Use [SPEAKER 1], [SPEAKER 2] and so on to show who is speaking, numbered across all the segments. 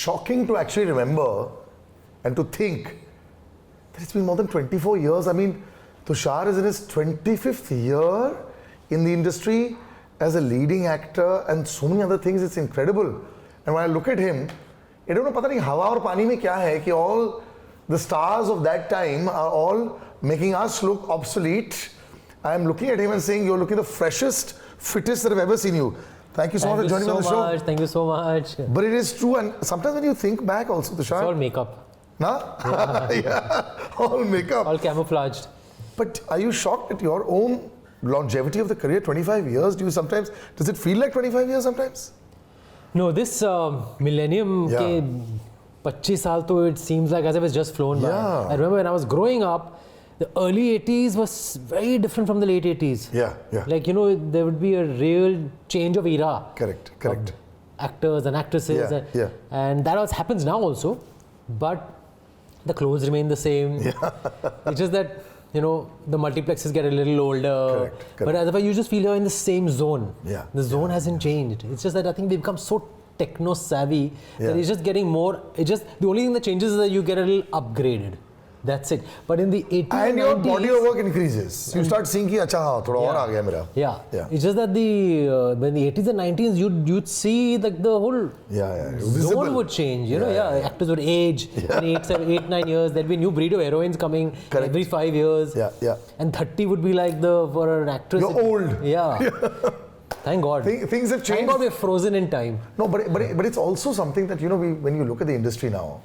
[SPEAKER 1] shocking to actually remember and to think that it's been more than 24 years. I mean, Tusshar is in his 25th year in the industry as a leading actor and so many other things. It's incredible. And when I look at him, I don't know, pata nahi hawa aur pani mein kya hai ki all the stars of that time are all making us look obsolete. I am looking at him and saying, you're looking the freshest, fittest that I've ever seen you. Thank you so much for joining me on the show.
[SPEAKER 2] Thank you so much.
[SPEAKER 1] But it is true, and sometimes when you think back also, Tusshar.
[SPEAKER 2] It's all makeup.
[SPEAKER 1] Nah? Yeah. All makeup.
[SPEAKER 2] All camouflaged.
[SPEAKER 1] But are you shocked at your own longevity of the career? 25 years? Does it feel like 25 years sometimes?
[SPEAKER 2] No, this millennium ke 25 saal to it seems like as if it's just flown by. I remember when I was growing up, the early 80s was very different from the late 80s.
[SPEAKER 1] Yeah.
[SPEAKER 2] Like, you know, there would be a real change of era.
[SPEAKER 1] Correct.
[SPEAKER 2] Actors and actresses. And that also happens now also. But the clothes remain the same. It's just that, you know, the multiplexes get a little older.
[SPEAKER 1] Correct.
[SPEAKER 2] But otherwise you just feel you're in the same zone. The zone hasn't changed. It's just that I think we've become so techno savvy that it's just getting more. The only thing that changes is that you get a little upgraded. That's it. But in the 80s
[SPEAKER 1] and your
[SPEAKER 2] 90s,
[SPEAKER 1] body of work increases. You start seeing ki acha haan, thoda aur aa gaya mera.
[SPEAKER 2] It's just that when the 80s and 90s you'd see the whole zone would change. You know, actors would age in 8, 9 years. There'd be a new breed of heroines coming every 5 years. And 30 would be like for an actress.
[SPEAKER 1] You're old.
[SPEAKER 2] Thank God.
[SPEAKER 1] Things have changed.
[SPEAKER 2] Thank God we're frozen in time.
[SPEAKER 1] No, but it's also something that, you know, when you look at the industry now,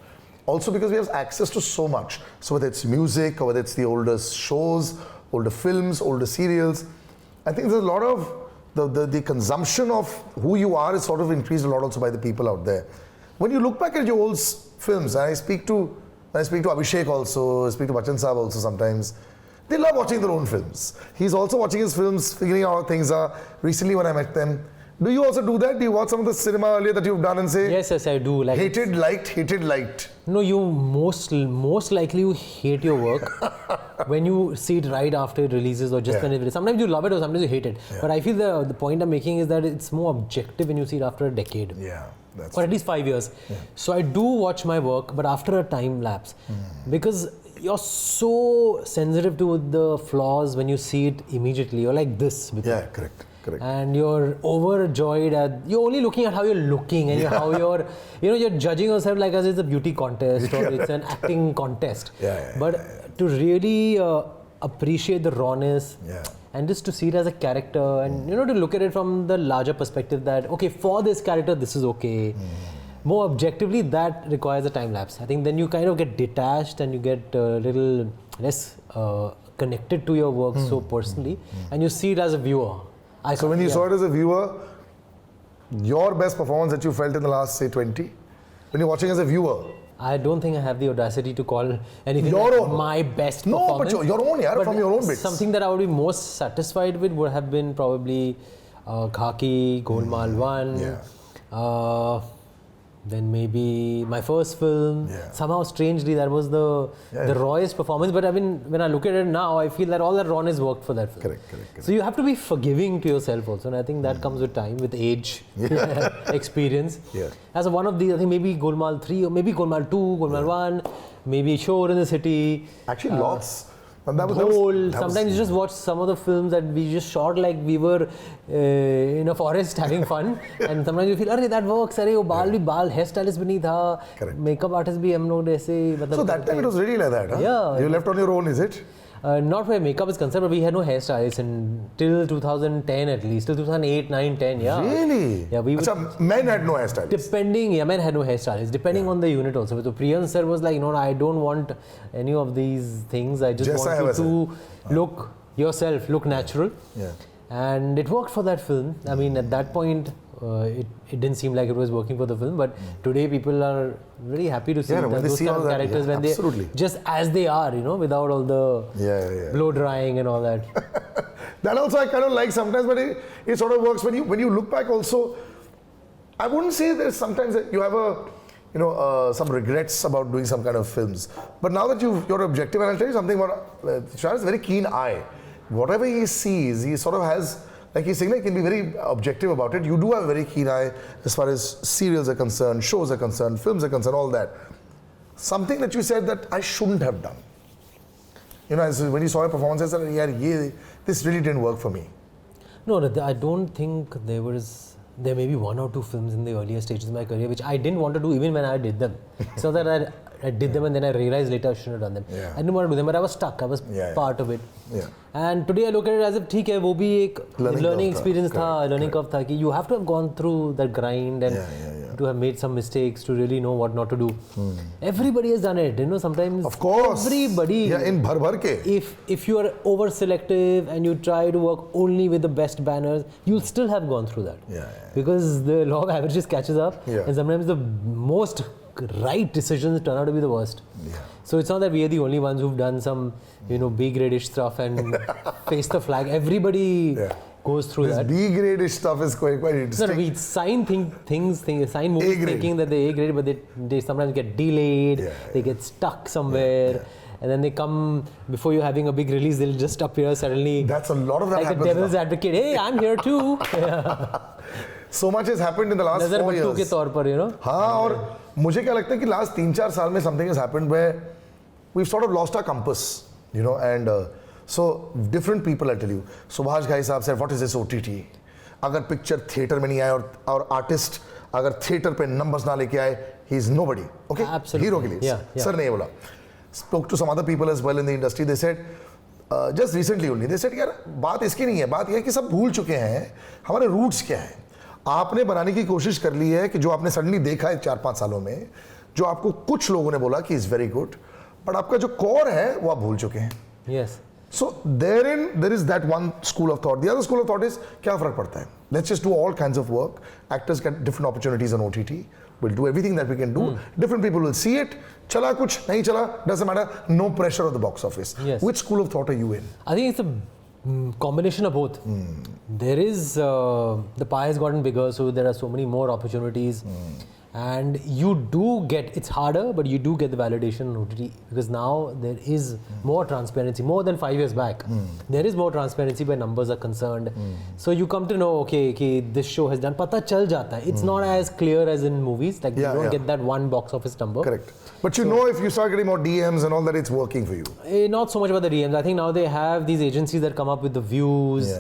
[SPEAKER 1] also because we have access to so much. So whether it's music or whether it's the older shows, older films, older serials, I think there's a lot of the consumption of who you are is sort of increased a lot also by the people out there. When you look back at your old films, and I speak to Abhishek also, I speak to Bachchan Saab also sometimes, they love watching their own films. He's also watching his films, figuring out how things are. Recently when I met them, do you also do that? Do you watch some of the cinema earlier that you've done and say,
[SPEAKER 2] yes, I do. Like
[SPEAKER 1] hated, liked?
[SPEAKER 2] No, you most likely you hate your work when you see it right after it releases or just when it releases. Sometimes you love it or sometimes you hate it. But I feel the point I'm making is that it's more objective when you see it after a decade.
[SPEAKER 1] That's
[SPEAKER 2] or at least 5 years. So I do watch my work, but after a time lapse. Because you're so sensitive to the flaws when you see it immediately. You're like this.
[SPEAKER 1] Correct.
[SPEAKER 2] And you're overjoyed you're only looking at how you're looking and how you're, you know, you're judging yourself like as it's a beauty contest or it's an acting contest. But to really appreciate the rawness and just to see it as a character and, you know, to look at it from the larger perspective that, okay, for this character, this is okay. More objectively, that requires a time lapse. I think then you kind of get detached and you get a little less connected to your work so personally and you see it as a viewer.
[SPEAKER 1] So when you saw it as a viewer, your best performance that you felt in the last, say, 20, when you're watching as a viewer?
[SPEAKER 2] I don't think I have the audacity to call anything my best
[SPEAKER 1] No,
[SPEAKER 2] performance.
[SPEAKER 1] but your own, from your own bits.
[SPEAKER 2] Something that I would be most satisfied with would have been probably Khaki, Golmaal 1, then maybe my first film. Somehow, strangely, that was the rawest performance. But I mean, when I look at it now, I feel that all that rawness worked for that film.
[SPEAKER 1] Correct.
[SPEAKER 2] So you have to be forgiving to yourself also. And I think that comes with time, with age, experience. As one of these, I think maybe Golmaal 3 or maybe Golmaal 2, Golmaal 1, maybe Shore in the City.
[SPEAKER 1] Actually, lots.
[SPEAKER 2] Sometimes you just watch some of the films that we just shot like we were in a forest having fun, and sometimes you feel, "Arey, that works. Arey, wo baal bhi baal hairstylist bhi nahi tha, makeup artist bhi hum log aise."
[SPEAKER 1] So that time it was really like that, huh?
[SPEAKER 2] Yeah.
[SPEAKER 1] You left on your own, is it?
[SPEAKER 2] Not where makeup is concerned, but we had no hairstylists until 2010 at least, till 2008, 9, 10,
[SPEAKER 1] Really?
[SPEAKER 2] Yeah,
[SPEAKER 1] men had no hairstylists.
[SPEAKER 2] Men had no hairstylists, depending on the unit also. So Priyan sir was like, I don't want any of these things. I just want you to look yourself, look natural. And it worked for that film. I mean, at that point, it didn't seem like it was working for the film, but today people are very happy to see those kind of characters when they just as they are, without all the blow drying and all that.
[SPEAKER 1] That also I kind of like sometimes, but it sort of works when you look back also. I wouldn't say there's sometimes that you have some regrets about doing some kind of films, but now that you're objective, and I'll tell you something about Tushar has a very keen eye. Whatever he sees, he sort of has like he's saying, he can be very objective about it. You do have a very keen eye as far as serials are concerned, shows are concerned, films are concerned, all that. Something that you said that I shouldn't have done. You know, as when you saw your performance, I said, yeah, this really didn't work for me.
[SPEAKER 2] No, I don't think there may be 1 or 2 films in the earlier stages of my career which I didn't want to do even when I did them. So that I did them and then I realized later I shouldn't have done them.
[SPEAKER 1] Yeah.
[SPEAKER 2] I didn't want to do them, but I was stuck. I was part of it.
[SPEAKER 1] Yeah.
[SPEAKER 2] And today I look at it as if, ठीक है, वो भी एक learning experience था, learning curve था कि you have to have gone through that grind and to have made some mistakes to really know what not to do. Everybody has done it, you know. Sometimes
[SPEAKER 1] of course
[SPEAKER 2] everybody.
[SPEAKER 1] Yeah, in bhar ke.
[SPEAKER 2] If you are over selective and you try to work only with the best banners, you'll still have gone through that. Because the law of averages catches up, and sometimes the most right decisions turn out to be the worst. So it's not that we are the only ones who've done some, you know, B-grade-ish stuff and face the flag. Everybody goes through
[SPEAKER 1] this
[SPEAKER 2] that.
[SPEAKER 1] B-grade-ish stuff is quite interesting.
[SPEAKER 2] No, we sign sign movies thinking that they're A-grade, but they sometimes get delayed, they get stuck somewhere. And then they come, before you're having a big release, they'll just appear suddenly.
[SPEAKER 1] That's a lot of that
[SPEAKER 2] like
[SPEAKER 1] happens.
[SPEAKER 2] Like a devil's advocate. Hey, I'm here too.
[SPEAKER 1] So much has happened in the last 4 years.
[SPEAKER 2] के तौर पर, you know.
[SPEAKER 1] हाँ, और मुझे क्या लगता है कि last 3-4 साल में something has happened where we've sort of lost our compass, you know, and so different people, I tell you. Subhash Ghai Saab said, what is this OTT? अगर पिक्चर थिएटर में नहीं आए और आर्टिस्ट अगर theatre पे numbers ना लेके आए, he is nobody. Okay? Hero के लिए. सर ने ये बोला. Spoke to some other people as well in the industry. They said, just recently only, they said, यार बात इसकी नहीं है, बात यह है कि सब भूल चुके हैं हमारे रूट्स क्या है. आपने बनाने की कोशिश कर ली है कि जो आपने सडनली देखा है 4-5 सालों में, जो आपको कुछ लोगों ने बोला कि इज वेरी गुड, बट आपका जो कोर है वो आप भूल चुके हैं.
[SPEAKER 2] Yes.
[SPEAKER 1] So there is that one school of thought. The other school of thought is क्या फर्क पड़ता है? Let's just do all kinds of work. Actors get different opportunities on OTT. We'll do everything that we can do. Different people will see it. चला कुछ नहीं चला, doesn't matter. No pressure on the box office.
[SPEAKER 2] Yes.
[SPEAKER 1] Which school of thought are you in?
[SPEAKER 2] I think it's a combination of both. There is the pie has gotten bigger, so there are so many more opportunities, and you do get, it's harder, but you do get the validation on OTT because now there is more transparency, more than 5 years back. There is more transparency where numbers are concerned. So you come to know, okay, this show has done, pata chal jata hai. It's not as clear as in movies, like you don't get that one box office number.
[SPEAKER 1] Correct. But you know, if you start getting more DMs and all that, it's working for you.
[SPEAKER 2] Not so much about the DMs. I think now they have these agencies that come up with the views,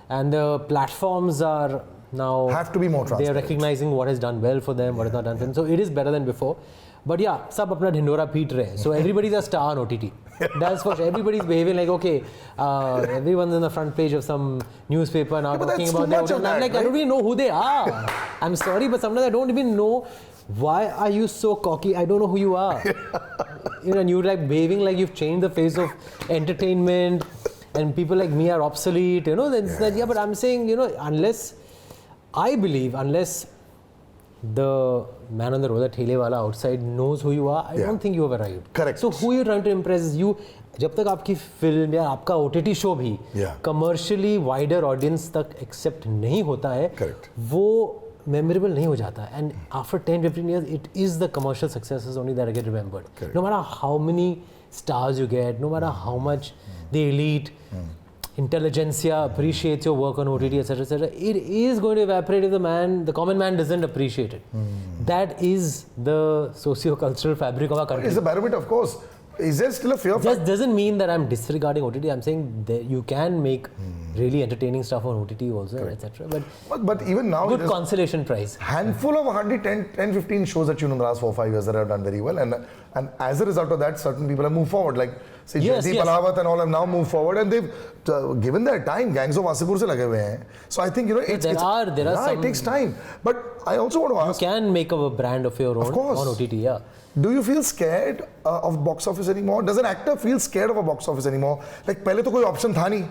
[SPEAKER 2] and the platforms are now
[SPEAKER 1] have to be more transparent.
[SPEAKER 2] They are recognizing what has done well for them, what has not done for them. So it is better than before. But yeah, sab apna dhindora peet rahe. So everybody's a star on OTT. That's for sure. Everybody's behaving like, okay, everyone's on the front page of some newspaper now talking about their OTT. And I'm like, I don't even know who they are. I'm sorry, but sometimes I don't even know. Why are you so cocky? I don't know who you are. You know, and you're like behaving like you've changed the face of entertainment, and people like me are obsolete. You know, but I'm saying, you know, unless the man on the road, the thele wala outside knows who you are, I don't think you have arrived.
[SPEAKER 1] Correct.
[SPEAKER 2] So who you're trying to impress is you. जब तक आपकी film या आपका OTT show भी commercially wider audience तक accept नहीं होता है, वो memorable नहीं हो जाता. And after 10-15 years, it is the commercial successes only that get remembered. No matter how many stars you get, no matter how much the elite intelligentsia appreciates your work on OTT, etc., it is going to evaporate if the common man doesn't appreciate it. That is the socio-cultural fabric of our country.
[SPEAKER 1] It's a barometer, of course. Is there still a fear?
[SPEAKER 2] Just doesn't mean that I'm disregarding OTT. I'm saying that you can make really entertaining stuff on OTT also, etc.
[SPEAKER 1] But even now,
[SPEAKER 2] good consolation prize.
[SPEAKER 1] Handful of hardly 10-15 shows that you know in the last 4-5 years that have done very well, and as a result of that, certain people have moved forward. Like say Jaydeep Palawat and all have now moved forward, and they've given their time. Gangs of Wasipur se lage hue hain. So I think
[SPEAKER 2] there are some,
[SPEAKER 1] it takes time. But I also want to ask.
[SPEAKER 2] You can make a brand of your own on OTT. Yeah.
[SPEAKER 1] Do you feel scared of box office anymore? Does an actor feel scared of a box office anymore? Like पहले तो कोई option था नहीं.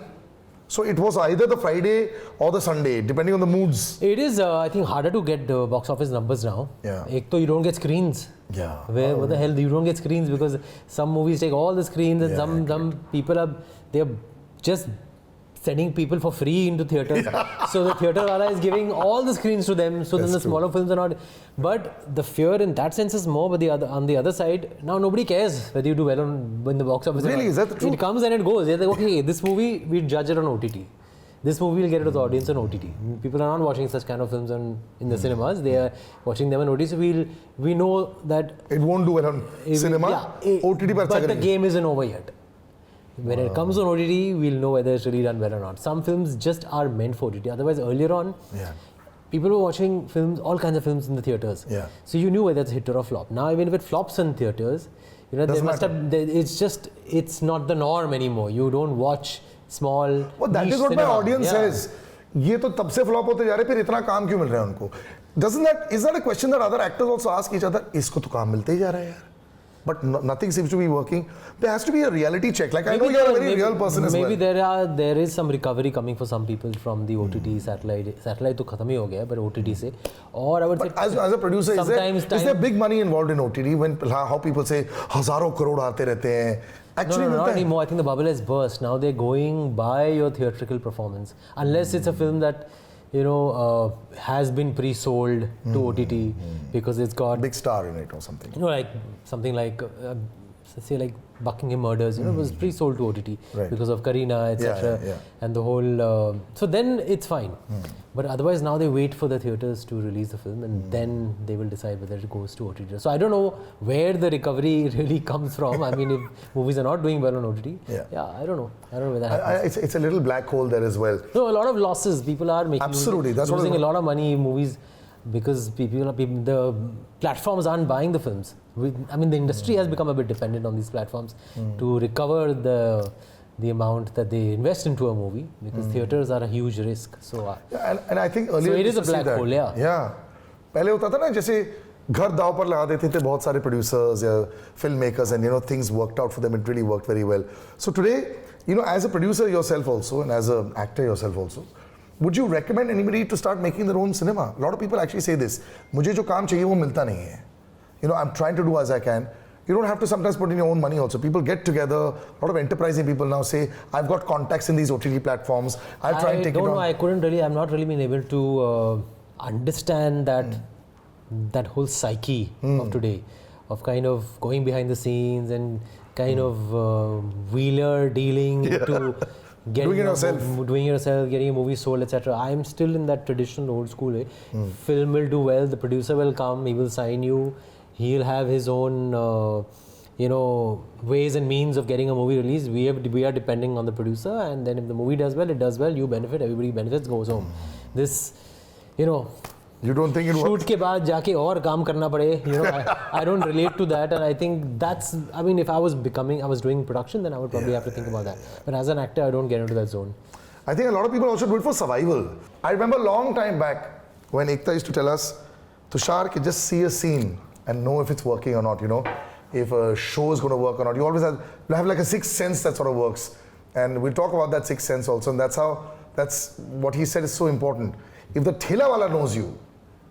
[SPEAKER 1] So it was either the Friday or the Sunday, depending on the moods.
[SPEAKER 2] It is, I think, harder to get box office numbers now. Ek to you don't get screens. What the hell, you don't get screens because some movies take all the screens, and some people they're just sending people for free into theatres. So the theatre wala is giving all the screens to them. So then the smaller films are not. But the fear in that sense is more. But on the other side, now nobody cares whether you do well in the box office.
[SPEAKER 1] Really, is that true?
[SPEAKER 2] It comes and it goes. They're like, okay, this movie we judge it on OTT. this movie will get to the audience on OTT. People are not watching such kind of films in the cinemas. They are watching them on OTT. So we know that
[SPEAKER 1] it won't do well on cinema. OTT
[SPEAKER 2] but the game isn't over yet. When it comes on OTT, we'll know whether it's really done well or not. Some films just are meant for OTT. Otherwise, earlier on, people were watching films, all kinds of films in the theaters. So you knew whether it's a hit or a flop. Now, even if it flops in theaters, you know, it's not the norm anymore. You don't watch small.
[SPEAKER 1] Well, that is what my audience says. ये तो तब से flop होते जा रहे, फिर इतना काम क्यों मिल रहा है उनको? Is that a question that other actors also ask each other? इसको तो काम मिलते ही जा रहा है यार. But nothing seems to be working. There has to be a reality check. Like, I know you're a very real person as well.
[SPEAKER 2] Maybe there is some recovery coming for some people from the OTT satellite. Satellite तो खत्म ही हो गया, but OTT से. Or I would say,
[SPEAKER 1] as a producer, is there big money involved in OTT? When how people say हजारों करोड़ आते रहते हैं. Actually,
[SPEAKER 2] no, not anymore. I think the bubble has burst. Now they're going by your theatrical performance, unless it's a film that, you know, has been pre-sold to OTT because it's got
[SPEAKER 1] big star in it or something.
[SPEAKER 2] You know, like something like say like Buckingham Murders. You know, it was pre-sold to OTT because of Kareena, etc. And the whole. So then it's fine. But otherwise, now they wait for the theaters to release the film, and then they will decide whether it goes to OTT. So I don't know where the recovery really comes from. I mean, if movies are not doing well on OTT, I don't know. I don't know where that happens.
[SPEAKER 1] It's a little black hole there as well.
[SPEAKER 2] No, a lot of losses. People are making losing a lot of money in movies because the platforms aren't buying the films. I mean, the industry has become a bit dependent on these platforms to recover the amount that they invest into a movie, because theaters are a huge risk. So
[SPEAKER 1] and I think earlier
[SPEAKER 2] it is a black hole.
[SPEAKER 1] Yeah. पहले होता था ना, जैसे घर दाव पर लगा देते थे बहुत सारे producers या filmmakers, and you know, things worked out for them. It really worked very well. So today, you know, as a producer yourself also, and as an actor yourself also, would you recommend anybody to start making their own cinema? A lot of people actually say this. मुझे जो काम चाहिए वो मिलता नहीं है. You know, I'm trying to do as I can. You don't have to sometimes put in your own money also. People get together. A lot of enterprising people now say, I've got contacts in these OTT platforms. I'll try and take it on.
[SPEAKER 2] I have not really been able to understand that whole psyche of today, of kind of going behind the scenes and kind of wheeler dealing to doing it yourself, getting a movie sold, etc. I'm still in that traditional old school way. Film will do well, the producer will come, he will sign you. He'll have his own, ways and means of getting a movie released. We are depending on the producer, and then if the movie does well, it does well. You benefit, everybody benefits, goes home. This, you
[SPEAKER 1] don't think it works?
[SPEAKER 2] Shoot के बाद जाके और काम करना पड़े. I don't relate to that, and I think that's. I mean, if I was doing production, then I would probably have to think about that. But as an actor, I don't get into that zone.
[SPEAKER 1] I think a lot of people also do it for survival. I remember a long time back when Ekta used to tell us, Tusshar, just see a scene and know if it's working or not, you know, if a show is going to work or not. You always have like a sixth sense that sort of works. And we'll talk about that sixth sense also. And that's what he said is so important. If the thela wala knows you,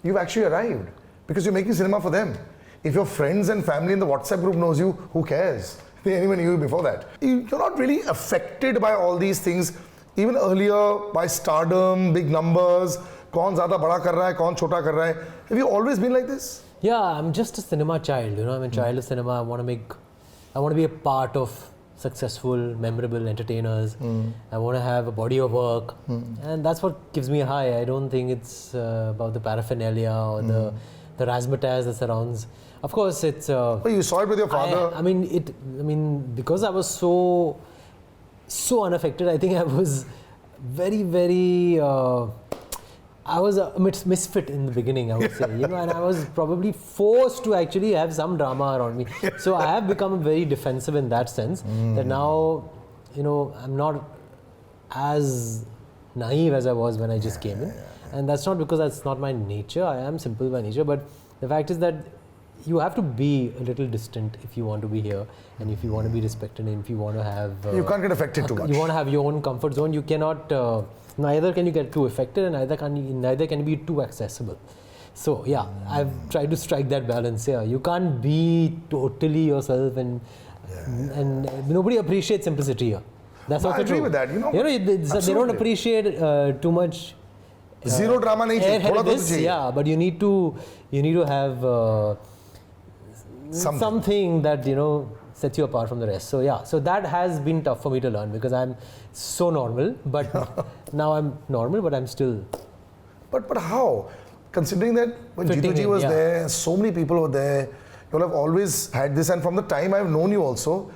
[SPEAKER 1] you've actually arrived, because you're making cinema for them. If your friends and family in the WhatsApp group knows you, who cares? They anyone knew you before that. You're not really affected by all these things. Even earlier, by stardom, big numbers, kaun zyada bada kar raha hai, kaun chota kar raha hai. Have you always been like this?
[SPEAKER 2] Yeah, I'm just a cinema child, you know. I'm a child of cinema. I want to be a part of successful, memorable entertainers. I want to have a body of work, and that's what gives me a high. I don't think it's about the paraphernalia or the razzmatazz that surrounds. Of course, it's.
[SPEAKER 1] Well, you saw it with your father.
[SPEAKER 2] I mean, because I was so unaffected. I think I was very, very. I was a misfit in the beginning, I would say, you know, and I was probably forced to actually have some drama around me. So I have become very defensive in that sense, that now, you know, I'm not as naive as I was when I just came in. And that's not because that's not my nature. I am simple by nature, but the fact is that you have to be a little distant if you want to be here, and if you want to be respected, and if you want to have...
[SPEAKER 1] you can't get affected too much.
[SPEAKER 2] You want to have your own comfort zone. You cannot... neither can you get too affected, and neither can you be too accessible. So yeah, I've tried to strike that balance. Yeah, you can't be totally yourself, and nobody appreciates simplicity here. That's also true.
[SPEAKER 1] I agree with that. You know,
[SPEAKER 2] they don't appreciate too much.
[SPEAKER 1] Zero drama nahi chahiye.
[SPEAKER 2] Yeah, but you need to have something that, you know, sets you apart from the rest. So yeah, so that has been tough for me to learn because I'm so normal, but now I'm normal, but I'm still.
[SPEAKER 1] But how? Considering that when
[SPEAKER 2] Fitting
[SPEAKER 1] Jeetu ji
[SPEAKER 2] in,
[SPEAKER 1] was
[SPEAKER 2] yeah.
[SPEAKER 1] there, so many people were there, you have always had this, and from the time I've known you also,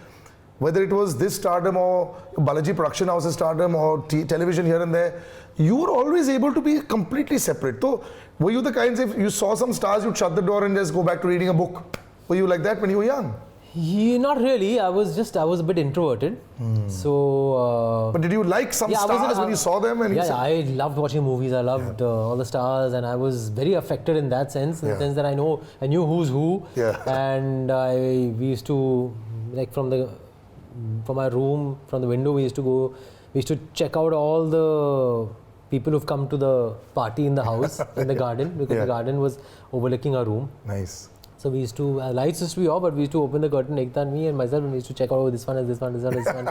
[SPEAKER 1] whether it was this Stardom or Balaji Production House's Stardom or television here and there, you were always able to be completely separate. So, were you the kinds, if you saw some stars, you'd shut the door and just go back to reading a book? Were you like that when you were young?
[SPEAKER 2] Yeah, not really. I was a bit introverted. So.
[SPEAKER 1] But did you like some stars when you saw them? And
[SPEAKER 2] I loved watching movies. I loved all the stars, and I was very affected in that sense. In the sense that I knew who's who.
[SPEAKER 1] Yeah.
[SPEAKER 2] And we used to, like from my room, from the window, we used to check out all the people who've come to the party in the house, in the garden, because the garden was overlooking our room.
[SPEAKER 1] Nice.
[SPEAKER 2] So we used to, lights used to be off, but we used to open the curtain, Ekta and me and myself, and we used to check out, this one is this one, this one is this one,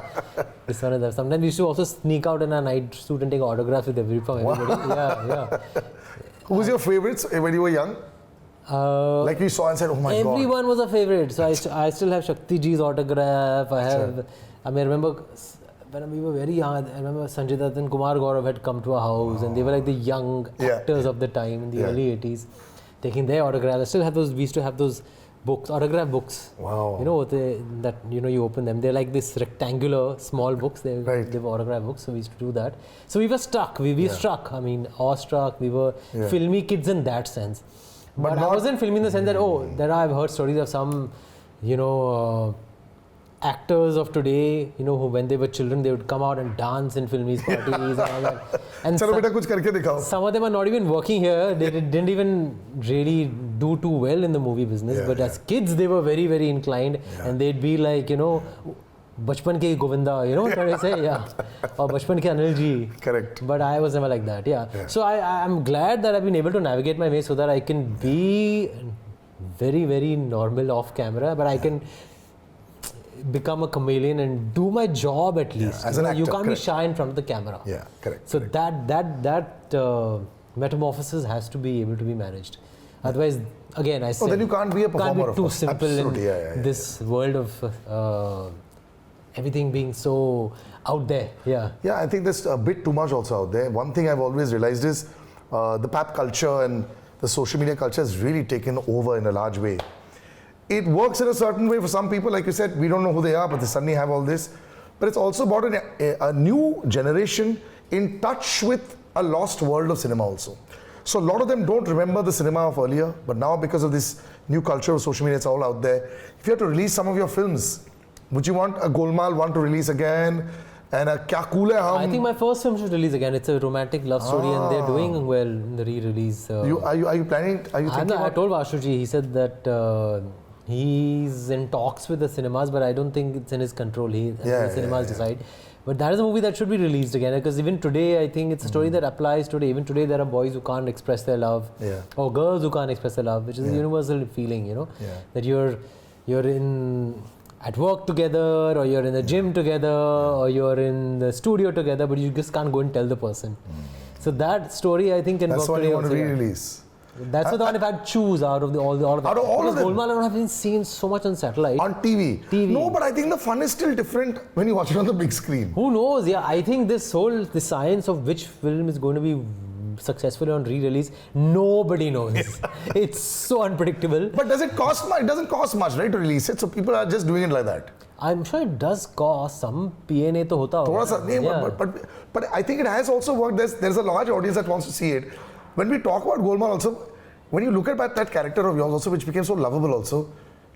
[SPEAKER 2] this one is that. Sometimes we used to also sneak out in a night suit and take autographs with everybody. Yeah.
[SPEAKER 1] Who was your favourite when you were young? Like you saw and said, oh my God.
[SPEAKER 2] Everyone was a favourite. So I still have Shakti Ji's autograph. I remember when we were very young, I remember Sanjay Dutt and Kumar Gaurav had come to our house, and they were like the young actors of the time in the early 80s. Taking their autographs. I still have those. We used to have those books, autograph books.
[SPEAKER 1] Wow.
[SPEAKER 2] You know you open them. They're like this rectangular small books. They were autograph books. So we used to do that. So we were stuck. We were struck. I mean, awestruck. We were filmy kids in that sense. But I wasn't filmy in the sense that I've heard stories of some, actors of today, who when they were children, they would come out and dance in filmy parties and all that. And some of them are not even working here. They didn't even really do too well in the movie business. But as kids, they were very, very inclined. And they'd be like, Bachpan ke Govinda, what I'm trying to say? Yeah. Or Bachpan ke Anil ji.
[SPEAKER 1] Correct.
[SPEAKER 2] But I was never like that. Yeah. So I'm glad that I've been able to navigate my way so that I can be very, very normal off camera. But I can become a chameleon and do my job at least.
[SPEAKER 1] As an actor,
[SPEAKER 2] you can't be shy in front of the camera.
[SPEAKER 1] Yeah, correct.
[SPEAKER 2] So that metamorphosis has to be able to be managed. Otherwise, again, I said,
[SPEAKER 1] then you can't be a performer.
[SPEAKER 2] Can't be too simple in this world of everything being so out there. Yeah,
[SPEAKER 1] I think there's a bit too much also out there. One thing I've always realized is the pap culture and the social media culture has really taken over in a large way. It works in a certain way for some people, like you said, we don't know who they are, but they suddenly have all this. But it's also about a new generation in touch with a lost world of cinema also. So a lot of them don't remember the cinema of earlier, but now because of this new culture of social media, it's all out there. If you had to release some of your films, would you want a Golmaal one to release again? And a Kya Cool Hai Hum?
[SPEAKER 2] I think my first film should release again. It's a romantic love story and they're doing well in the re-release.
[SPEAKER 1] Are you planning? Are you thinking
[SPEAKER 2] I told Vashuji, he said that he's in talks with the cinemas, but I don't think it's in his control. The cinemas decide. But that is a movie that should be released again, because even today, I think it's a story that applies today. Even today, there are boys who can't express their love, or girls who can't express their love, which is a universal feeling, that you're at work together, or you're in the gym together, or you're in the studio together, but you just can't go and tell the person. So that story, I think, can work today.
[SPEAKER 1] That's why you want to re-release.
[SPEAKER 2] That's the one if I had to choose out of all of them. Because Golmaal I haven't seen so much on satellite.
[SPEAKER 1] On TV. No, but I think the fun is still different when you watch it on the big screen.
[SPEAKER 2] Who knows? Yeah, I think the science of which film is going to be successful on re-release, nobody knows. It's so unpredictable.
[SPEAKER 1] But does it cost much? It doesn't cost much, right, to release it? So people are just doing it like that.
[SPEAKER 2] I'm sure it does cost some P&A to hota hoga.
[SPEAKER 1] But I think it has also worked. There's a large audience that wants to see it. When we talk about Golmaal also, when you look at that character of yours also, which became so lovable also,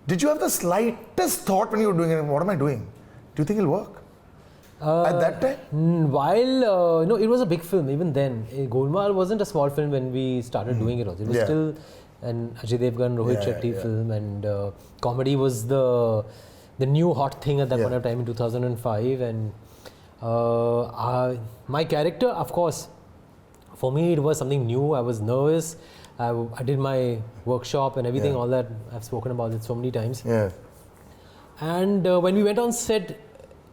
[SPEAKER 1] did you have the slightest thought when you were doing it, what am I doing? Do you think it'll work? At that time?
[SPEAKER 2] While, no, it was a big film even then. Golmaal wasn't a small film when we started doing it also. It was still an Ajay Devgan, Rohit Shetty film, and comedy was the new hot thing at that point of time in 2005. And my character, of course, for me, it was something new. I was nervous. I did my workshop and everything, all that. I've spoken about it so many times.
[SPEAKER 1] Yeah.
[SPEAKER 2] And when we went on set,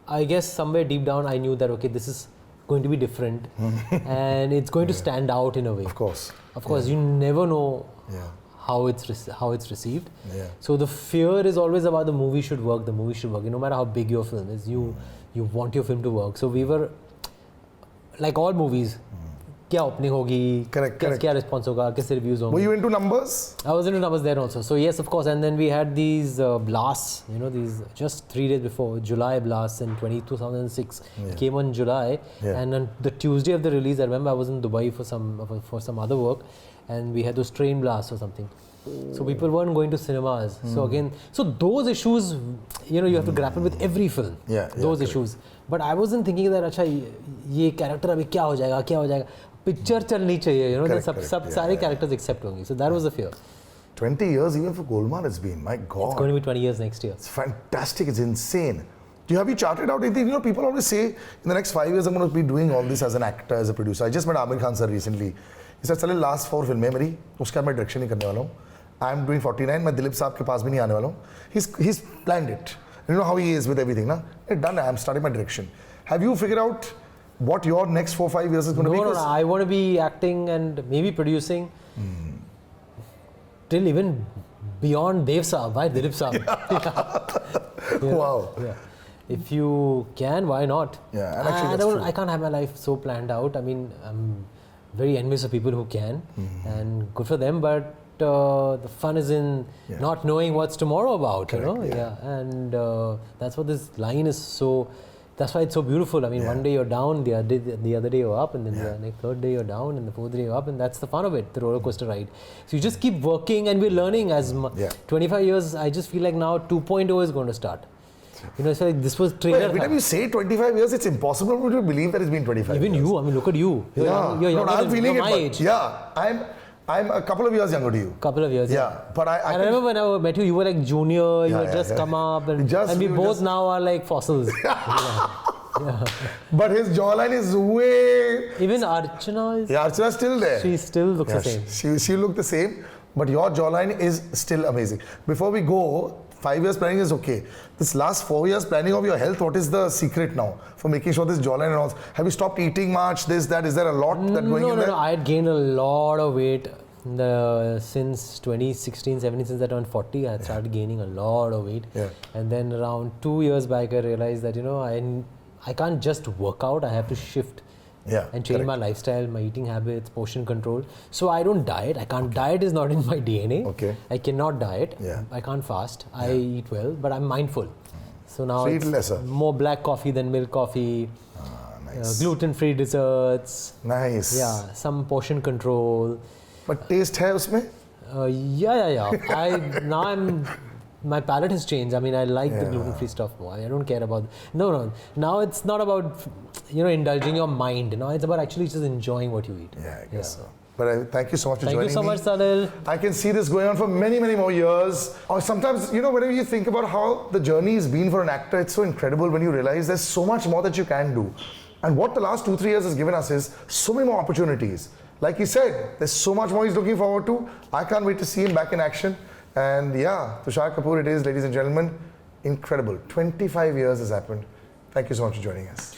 [SPEAKER 2] I guess somewhere deep down, I knew that, okay, this is going to be different. And it's going to stand out in a way.
[SPEAKER 1] Of course.
[SPEAKER 2] Of course, you never know how it's received.
[SPEAKER 1] Yeah.
[SPEAKER 2] So the fear is always about the movie should work. No matter how big your film is, you want your film to work. So we were like all movies. क्या opening होगी?
[SPEAKER 1] Correct.
[SPEAKER 2] क्या response होगा? कैसे reviews होंगे?
[SPEAKER 1] Were you into numbers?
[SPEAKER 2] I was into numbers then also. So yes, of course. And then we had these blasts. These just 3 days before July blasts in 2006. It came on July, and on the Tuesday of the release, I remember I was in Dubai for some other work, and we had those train blasts or something. So people weren't going to cinemas. So again, those issues, you have to grapple with every film. Those issues. But I wasn't thinking that, अच्छा ये character अभी क्या हो जाएगा? Picture चलनी चाहिए, सब सारे characters accept होंगे. So that was the fear.
[SPEAKER 1] 20 years even for Golmaal it's been. My God.
[SPEAKER 2] It's going to be 20 years next year.
[SPEAKER 1] It's fantastic. It's insane. Have you charted out anything? People always say in the next 5 years I'm going to be doing all this as an actor, as a producer. I just met Amir Khan sir recently. He said, "चले last 4 फिल्में मेरी, उसका मैं direction नहीं करने वाला हूँ. I'm doing 49. मैं दिलीप साहब के पास भी नहीं आने वाला हूँ." He's planned it. You know how he is with everything, na? Done. I'm starting my direction. Have you figured out what your next 4-5 years is going to be?
[SPEAKER 2] No. I want to be acting and maybe producing till even beyond Dev Saab, right? Dilip Saab.
[SPEAKER 1] Wow.
[SPEAKER 2] Yeah. If you can, why not?
[SPEAKER 1] Yeah, and actually
[SPEAKER 2] I can't have my life so planned out. I mean, I'm very envious of people who can, and good for them. But the fun is in not knowing what's tomorrow about.
[SPEAKER 1] Correct,
[SPEAKER 2] And that's what this line is so. That's why it's so beautiful. I mean, one day you're down, the other day you're up, and then the third day you're down, and the fourth day you're up, and that's the fun of it, the roller coaster ride. So you just keep working, and we're learning as 25 years. I just feel like now 2.0 is going to start. It's like this was trailer.
[SPEAKER 1] Every time you say 25 years, it's impossible to believe that it's been 25
[SPEAKER 2] Even
[SPEAKER 1] years.
[SPEAKER 2] you, I mean, look at you. You're
[SPEAKER 1] I'm feeling
[SPEAKER 2] my age.
[SPEAKER 1] Yeah, I'm a couple of years younger to you.
[SPEAKER 2] Couple of years.
[SPEAKER 1] Yeah, but I
[SPEAKER 2] remember when I met you, you were like junior, you had just come up, and we both now are like fossils.
[SPEAKER 1] But his jawline is way...
[SPEAKER 2] Even Archana is...
[SPEAKER 1] Yeah, Archana's still there.
[SPEAKER 2] She still looks the same.
[SPEAKER 1] She looked the same, but your jawline is still amazing. Before we go, 5 years planning is okay. This last 4 years planning of your health, what is the secret now for making sure this jawline and all? Have you stopped eating much, this, that? Is there a lot that going in there?
[SPEAKER 2] No. I had gained a lot of weight since 2016, 17, since I turned 40. I had started gaining a lot of weight.
[SPEAKER 1] Yeah.
[SPEAKER 2] And then around 2 years back, I realized that, I can't just work out. I have to shift and change my lifestyle, my eating habits, portion control. So I don't diet. I can't. Diet is not in my DNA.
[SPEAKER 1] Okay.
[SPEAKER 2] I cannot diet.
[SPEAKER 1] Yeah.
[SPEAKER 2] I can't fast. I eat well, but I'm mindful. So now
[SPEAKER 1] eat
[SPEAKER 2] it's
[SPEAKER 1] lesser.
[SPEAKER 2] More black coffee than milk coffee.
[SPEAKER 1] Nice.
[SPEAKER 2] Gluten-free desserts.
[SPEAKER 1] Nice.
[SPEAKER 2] Yeah, some portion control.
[SPEAKER 1] But taste hai usme?
[SPEAKER 2] My palate has changed. I mean, I like the gluten-free stuff more. I don't care about... No. Now it's not about, indulging your mind. Now it's about actually just enjoying what you eat.
[SPEAKER 1] Yeah, I guess so. But thank you so much for joining me.
[SPEAKER 2] Thank you so much, Salil.
[SPEAKER 1] I can see this going on for many, many more years. Or sometimes, whenever you think about how the journey has been for an actor, it's so incredible when you realize there's so much more that you can do. And what the last 2-3 years has given us is so many more opportunities. Like he said, there's so much more he's looking forward to. I can't wait to see him back in action. And Tusshar Kapoor it is, ladies and gentlemen. Incredible. 25 years has happened. Thank you so much for joining us.